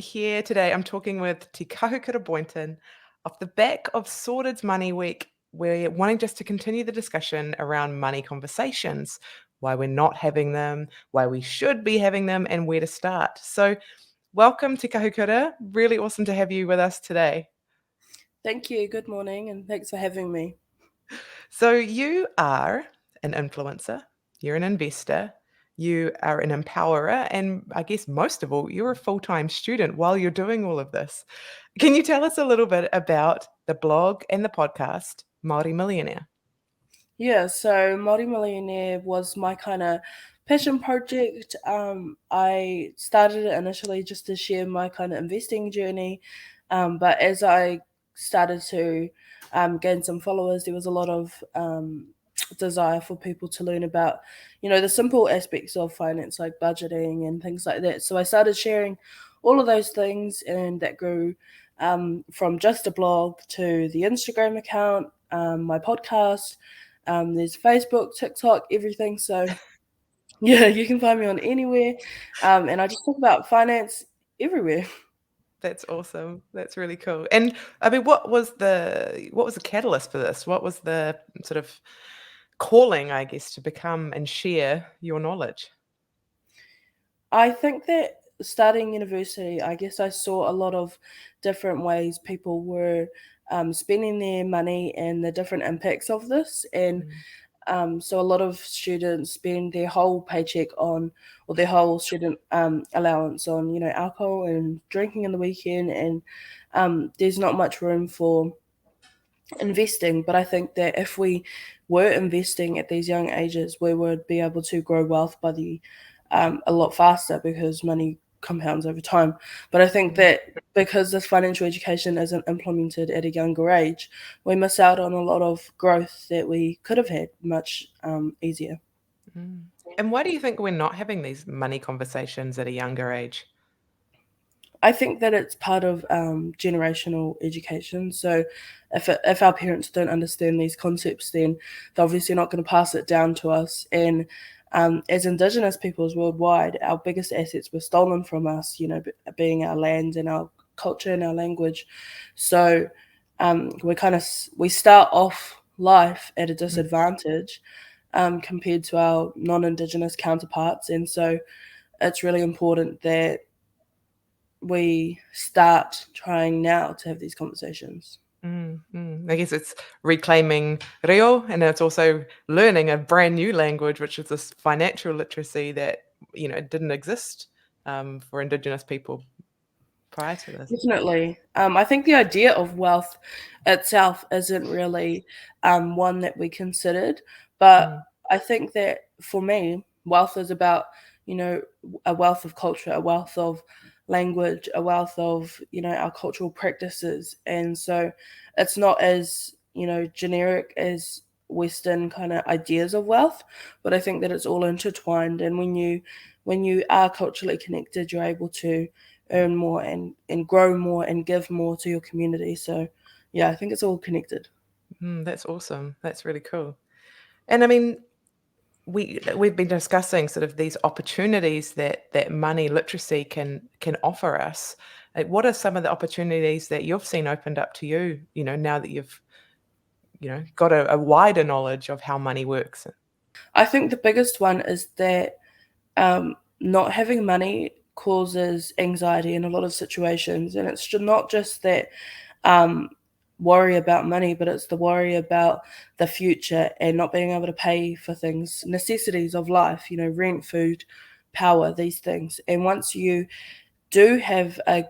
here today. I'm talking with Te Kahukura Boynton off the back of Sorted's Money Week. We're wanting just to continue the discussion around money conversations, why we're not having them, why we should be having them, and where to start. So, welcome to Kahukura. Really awesome to have you with us today. Thank you. Good morning, and thanks for having me. So, you are an influencer, you're an investor, you are an empowerer, and I guess most of all, you're a full time student while you're doing all of this. Can you tell us a little bit about the blog and the podcast, Maori Millionaire? Yeah, so Maori Millionaire was my kind of passion project. I started it initially just to share my kind of investing journey, but as I started to gain some followers, there was a lot of desire for people to learn about, the simple aspects of finance, like budgeting and things like that. So I started sharing all of those things, and that grew from just a blog to the Instagram account, my podcast. There's Facebook, TikTok, everything. So yeah, you can find me on anywhere. And I just talk about finance everywhere. That's awesome. That's really cool. And I mean, what was the catalyst for this? What was the sort of calling, I guess, to become and share your knowledge? I think that starting university, I guess I saw a lot of different ways people were spending their money and the different impacts of this. And Mm. so a lot of students spend their whole paycheck on, or their whole student allowance on, alcohol and drinking in the weekend, and there's not much room for investing. But I think that if we were investing at these young ages, we would be able to grow wealth by the a lot faster because money compounds over time. But I think Mm. that because this financial education isn't implemented at a younger age, we miss out on a lot of growth that we could have had much easier. Mm. And why do you think we're not having these money conversations at a younger age? I think that it's part of generational education. So, if our parents don't understand these concepts, then they're obviously not going to pass it down to us. And as Indigenous peoples worldwide, our biggest assets were stolen from us. Being our land and our culture and our language. So, we start off life at a Mm. disadvantage compared to our non-Indigenous counterparts, and so it's really important that we start trying now to have these conversations. I guess it's reclaiming reo, and it's also learning a brand new language, which is this financial literacy that didn't exist for Indigenous people prior to this. Definitely. I think the idea of wealth itself isn't really one that we considered, but Mm, I think that for me, wealth is about, you know, a wealth of culture, a wealth of language, a wealth of, our cultural practices. And so it's not as, generic as Western kind of ideas of wealth, but I think that it's all intertwined. And when you are culturally connected, you're able to earn more and grow more and give more to your community. So yeah, I think it's all connected. that's awesome. That's really cool. And I mean, we've been discussing sort of these opportunities that money literacy can offer us. Like, what are some of the opportunities that you've seen opened up to you? Now that you've got a wider knowledge of how money works. I think the biggest one is that not having money causes anxiety in a lot of situations, and it's not just that um, worry about money, but it's the worry about the future and not being able to pay for things, necessities of life, rent, food, power, these things. And once you do have a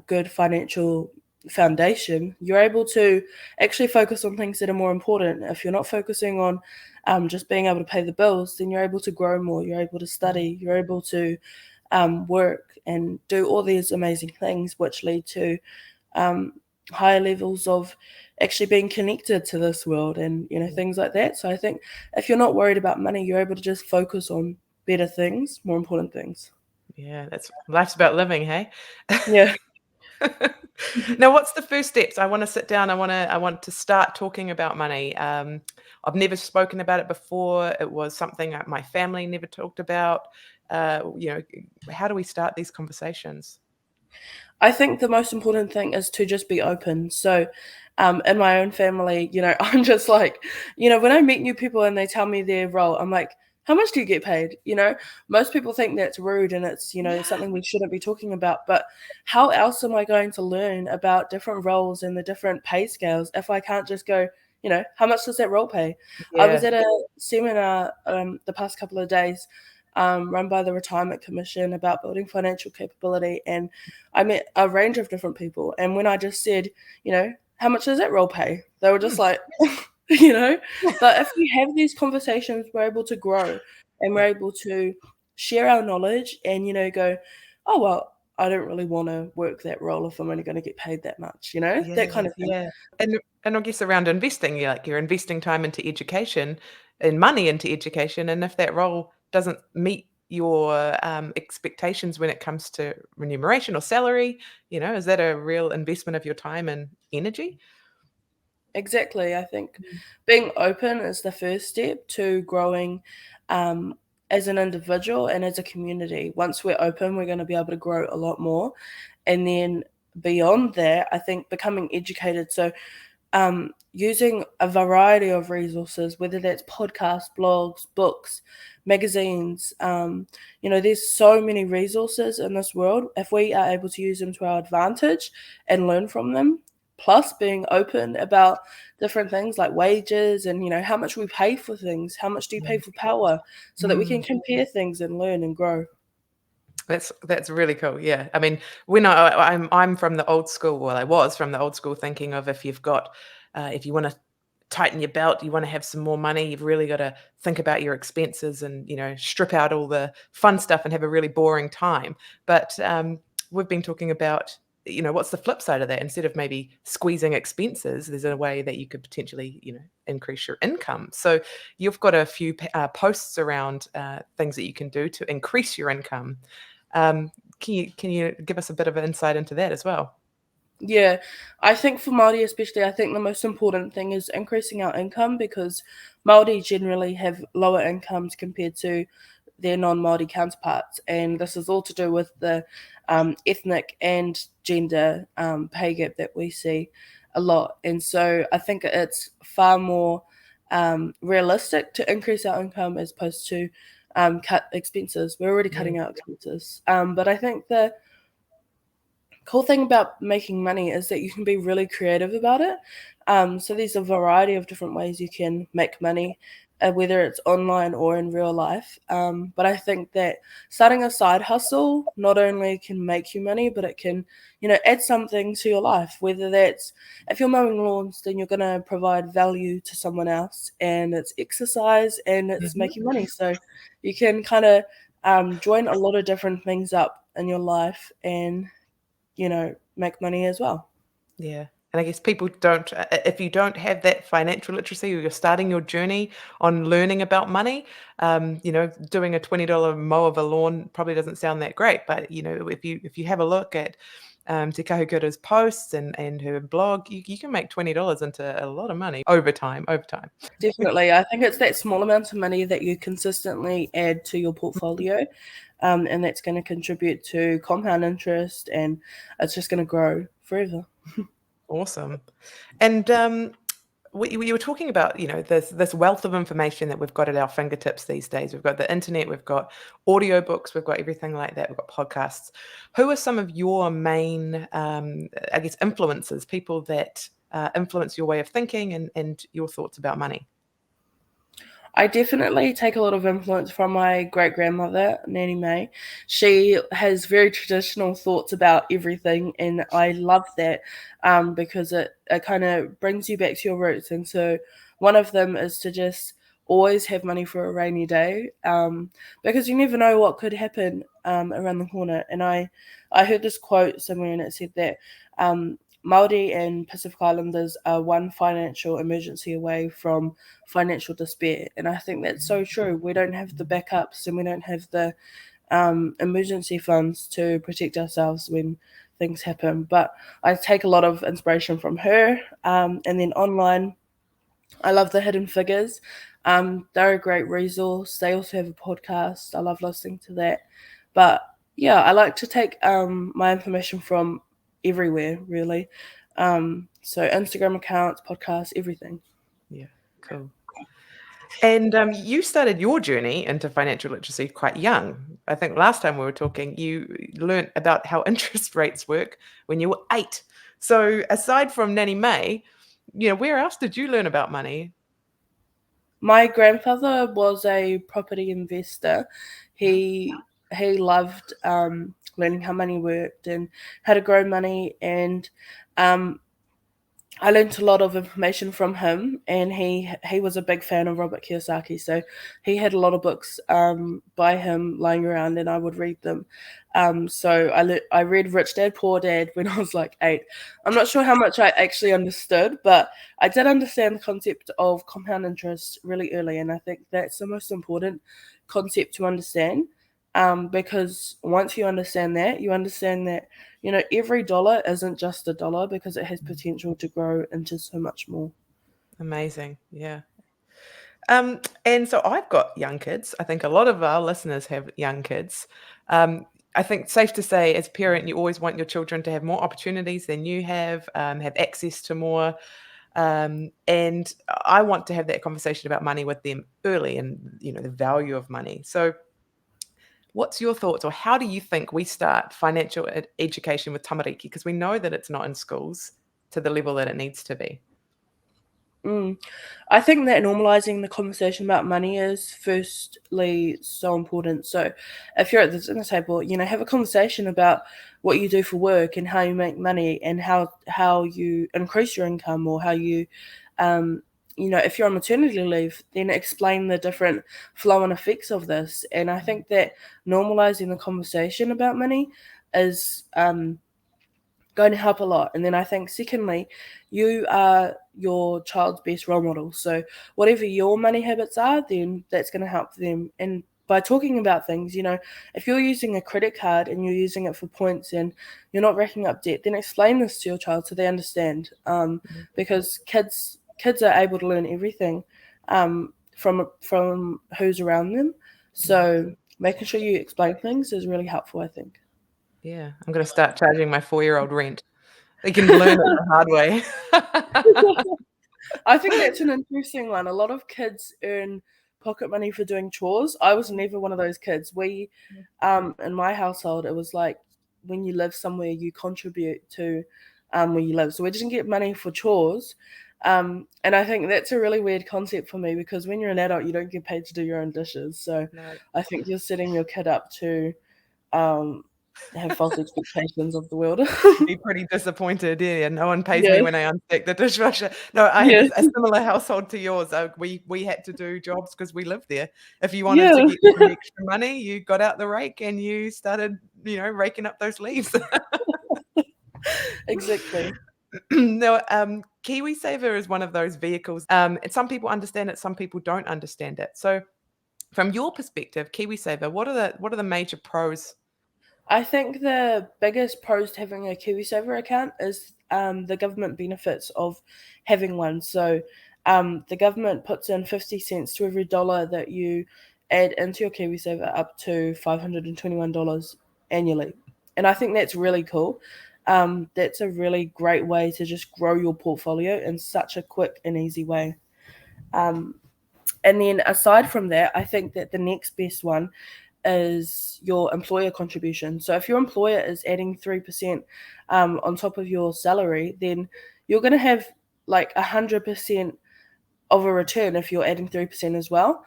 good financial foundation, you're able to actually focus on things that are more important. If you're not focusing on just being able to pay the bills, then you're able to grow more, you're able to study, you're able to work and do all these amazing things, which lead to um, higher levels of actually being connected to this world and Mm. things like that. So I think if you're not worried about money, you're able to just focus on better things, more important things. Yeah, that's life's about living, hey? Yeah. Now, what's the first steps? I want to sit down. I want to start talking about money. I've never spoken about it before. It was something that my family never talked about. How do we start these conversations? I think the most important thing is to just be open. So, in my own family, I'm just like, when I meet new people and they tell me their role, I'm like, how much do you get paid? Most people think that's rude and it's, something we shouldn't be talking about. But how else am I going to learn about different roles and the different pay scales if I can't just go, how much does that role pay? I was Yeah. at a seminar the past couple of days run by the Retirement Commission about building financial capability. And I met a range of different people. And when I just said, how much does that role pay? They were just like, you know. But if we have these conversations, we're able to grow and we're Yeah. able to share our knowledge and, go, oh, well, I don't really want to work that role if I'm only going to get paid that much, Yeah, that kind of thing. yeah. And I guess around investing, you're investing time into education and money into education, and if that role doesn't meet your, expectations when it comes to remuneration or salary, is that a real investment of your time and energy? Exactly. I think Mm. being open is the first step to growing um, as an individual and as a community. Once we're open, we're going to be able to grow a lot more. And then beyond that, I think becoming educated. So, using a variety of resources, whether that's podcasts, blogs, books, magazines. There's so many resources in this world. If we are able to use them to our advantage and learn from them, plus being open about different things like wages and how much we pay for things, how much do you pay Mm. for power, so that we can Mm. compare things and learn and grow. That's really cool. Yeah, I mean, when I'm from the old school. Well, I was from the old school, thinking of if you want to tighten your belt, you want to have some more money, you've really got to think about your expenses and strip out all the fun stuff and have a really boring time. But we've been talking about what's the flip side of that? Instead of maybe squeezing expenses, there's a way that you could potentially increase your income. So you've got a few posts around things that you can do to increase your income. Um, can you give us a bit of an insight into that as well? Yeah, I think for Māori especially, I think the most important thing is increasing our income because Māori generally have lower incomes compared to their non-Māori counterparts, and this is all to do with the ethnic and gender pay gap that we see a lot. And so I think it's far more realistic to increase our income as opposed to cut expenses. We're already Mm, cutting out expenses, but I think the cool thing about making money is that you can be really creative about it. So there's a variety of different ways you can make money, whether it's online or in real life. But I think that starting a side hustle not only can make you money, but it can, add something to your life. Whether that's if you're mowing lawns, then you're going to provide value to someone else, and it's exercise and it's mhm. making money. So you can kind of join a lot of different things up in your life and make money as well. Yeah, and I guess people don't if you don't have that financial literacy or you're starting your journey on learning about money, doing a $20 mow of a lawn probably doesn't sound that great, but, if you have a look at, Te Kahukura's posts and her blog, you can make $20 into a lot of money over time, over time. Definitely. I think it's that small amount of money that you consistently add to your portfolio, and that's going to contribute to compound interest, and it's just going to grow forever. Awesome. And, you were talking about, this wealth of information that we've got at our fingertips these days. We've got the internet, we've got audiobooks, we've got everything like that. We've got podcasts. Who are some of your main, I guess, influences, people that influence your way of thinking and your thoughts about money? I definitely take a lot of influence from my great grandmother, Nanny May. She has very traditional thoughts about everything, and I love that because it kind of brings you back to your roots. And so, one of them is to just always have money for a rainy day because you never know what could happen around the corner. And I heard this quote somewhere, and it said that. Maori and Pacific Islanders are one financial emergency away from financial despair. And I think that's so true. We don't have the backups and we don't have the emergency funds to protect ourselves when things happen. But I take a lot of inspiration from her. And then online, I love the Hidden Figures. They're a great resource. They also have a podcast. I love listening to that. But Yeah, I like to take my information from everywhere, really. So Instagram accounts, podcasts, everything. Yeah, cool. And you started your journey into financial literacy quite young. I think last time we were talking, you learnt about how interest rates work when you were 8. So aside from Nanny May, where else did you learn about money? My grandfather was a property investor. He loved learning how money worked and how to grow money, and um, I learned a lot of information from him, and he was a big fan of Robert Kiyosaki, so he had a lot of books by him lying around, and I would read them. So I read Rich Dad Poor Dad when I was like 8. I'm not sure how much I actually understood, but I did understand the concept of compound interest really early, and I think that's the most important concept to understand. Because once you understand that, every dollar isn't just a dollar because it has potential to grow into so much more. Amazing. Yeah. And so I've got young kids. I think a lot of our listeners have young kids. Um, I think safe to say, as a parent, you always want your children to have more opportunities than you have access to more. And I want to have that conversation about money with them early, and the value of money. So, what's your thoughts, or how do you think we start financial education with tamariki? Because we know that it's not in schools to the level that it needs to be. Mm. I think that normalizing the conversation about money is firstly so important. So, if you're at the dinner table, have a conversation about what you do for work and how you make money and how you increase your income, or how you, um, if you're on maternity leave, then explain the different flow and effects of this. And I think that normalizing the conversation about money is going to help a lot. And then I think, secondly, you are your child's best role model. So whatever your money habits are, then that's going to help them. And by talking about things, if you're using a credit card and you're using it for points and you're not racking up debt, then explain this to your child so they understand. Because kids are able to learn everything from who's around them. So making sure you explain things is really helpful, I think. Yeah, I'm going to start charging my 4-year-old rent. They can learn it the hard way. I think that's an interesting one. A lot of kids earn pocket money for doing chores. I was never one of those kids. In my household, it was like when you live somewhere, you contribute to where you live. So we didn't get money for chores. And I think that's a really weird concept for me because when you're an adult, you don't get paid to do your own dishes. So No. I think you're setting your kid up to um, have false expectations of the world. Be pretty disappointed, yeah, no one pays me Yeah, when I unstick the dishwasher. No, I had yeah, a similar household to yours. We had to do jobs because we lived there. If you wanted to yeah, get some extra money, you got out the rake and you started, raking up those leaves. exactly. Now, Kiwisaver is one of those vehicles, and some people understand it, some people don't understand it. So from your perspective, Kiwisaver, what are the major pros? I think the biggest pros to having a Kiwisaver account is the government benefits of having one. So the government puts in 50 cents to every dollar that you add into your Kiwisaver up to $521 annually. And I think that's really cool. That's a really great way to just grow your portfolio in such a quick and easy way. Um, and then aside from that, I think that the next best one is your employer contribution. So if your employer is adding 3% on top of your salary, then you're going to have like 100% of a return if you're adding 3% as well.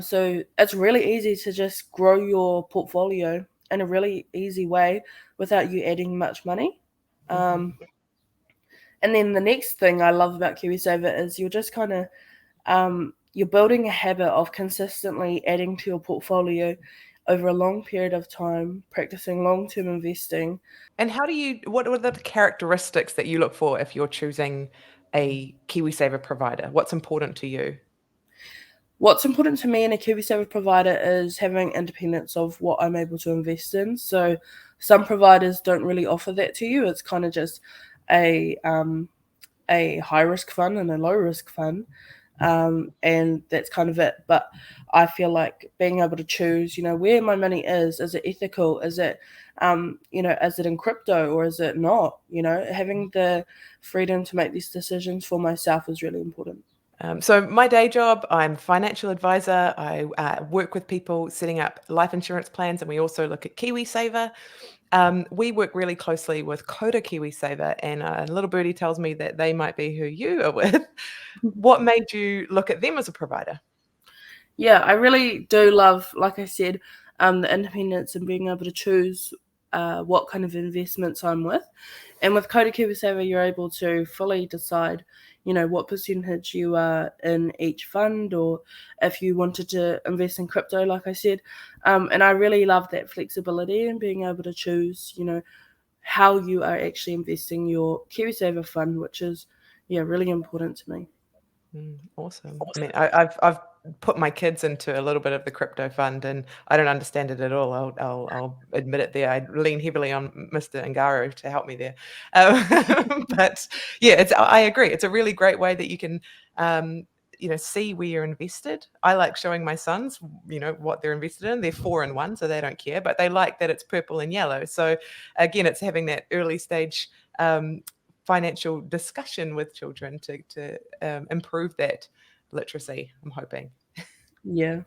So it's really easy to just grow your portfolio in a really easy way without you adding much money. Mhm. Um, and then the next thing I love about KiwiSaver is you're just kind of you're building a habit of consistently adding to your portfolio over a long period of time, practicing long term investing. And what are the characteristics that you look for if you're choosing a KiwiSaver provider? What's important to you? What's important to me in a KiwiSaver provider is having independence of what I'm able to invest in. So some providers don't really offer that to you. It's kind of just a a high risk fund and a low risk fund. and that's kind of it. But I feel like being able to choose, where my money is it ethical? Is it, is it in crypto or is it not? Having the freedom to make these decisions for myself is really important. So my day job, I'm a financial advisor. I work with people setting up life insurance plans, and we also look at Kiwisaver. We work really closely with Kiwisaver, and a little birdie tells me that they might be who you are with. What made you look at them as a provider? Yeah, I really do love, like I said, the independence and being able to choose what kind of investments I'm with. And with Kiwisaver, you're able to fully decide, what percentage you are in each fund, or if you wanted to invest in crypto, like I said. And I really love that flexibility and being able to choose, how you are actually investing your Kiwisaver fund, which is, really important to me. Awesome. I mean, I've put my kids into a little bit of the crypto fund, and I don't understand it at all. I'll admit it there. I lean heavily on Mr. Ngaro to help me there. But yeah, I agree. It's a really great way that you can, see where you're invested. I like showing my sons, what they're invested in. They're 4 and 1, so they don't care, but they like that it's purple and yellow. So again, it's having that early stage financial discussion with children to improve that literacy, I'm hoping. Yeah.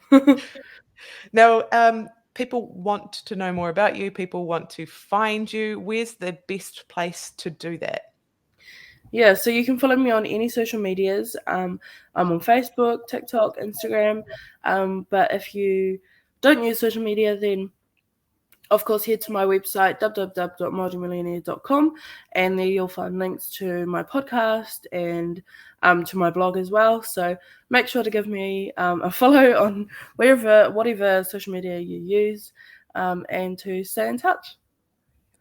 Now, people want to know more about you. People want to find you. Where's the best place to do that? Yeah, so you can follow me on any social medias. I'm on Facebook, TikTok, Instagram. But if you don't use social media, then of course head to my website, www.maorimillionaire.com, and there you'll find links to my podcast and to my blog as well. So make sure to give me a follow on whatever social media you use, and to stay in touch.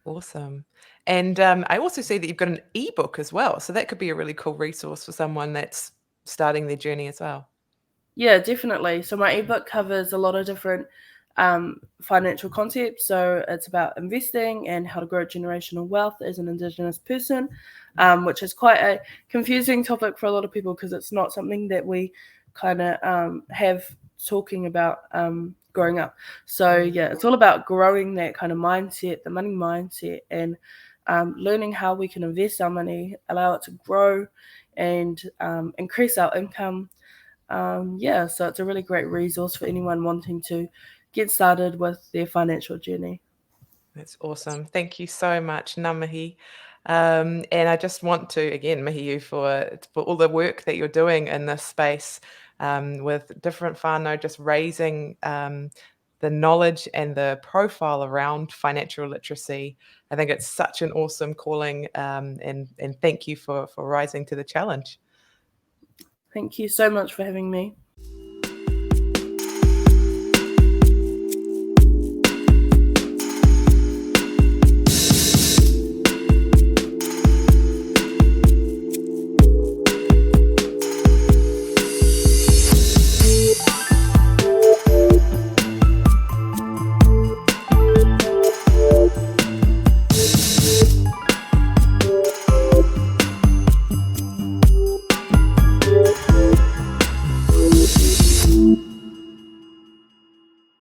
Awesome. And I also see that you've got an ebook as well. So that could be a really cool resource for someone that's starting their journey as well. Yeah, definitely. So my ebook covers a lot of different financial concepts. So it's about investing and how to grow generational wealth as an Indigenous person, which is quite a confusing topic for a lot of people because it's not something that we kind of have talking about growing up. So yeah, it's all about growing that kind of mindset, the money mindset, and learning how we can invest our money, allow it to grow, and increase our income. So it's a really great resource for anyone wanting to get started with their financial journey. That's awesome. Thank you so much, Ngā and I just want to, again, mihi you for all the work that you're doing in this space with different whānau, just raising the knowledge and the profile around financial literacy. I think it's such an awesome calling, and thank you for rising to the challenge. Thank you so much for having me.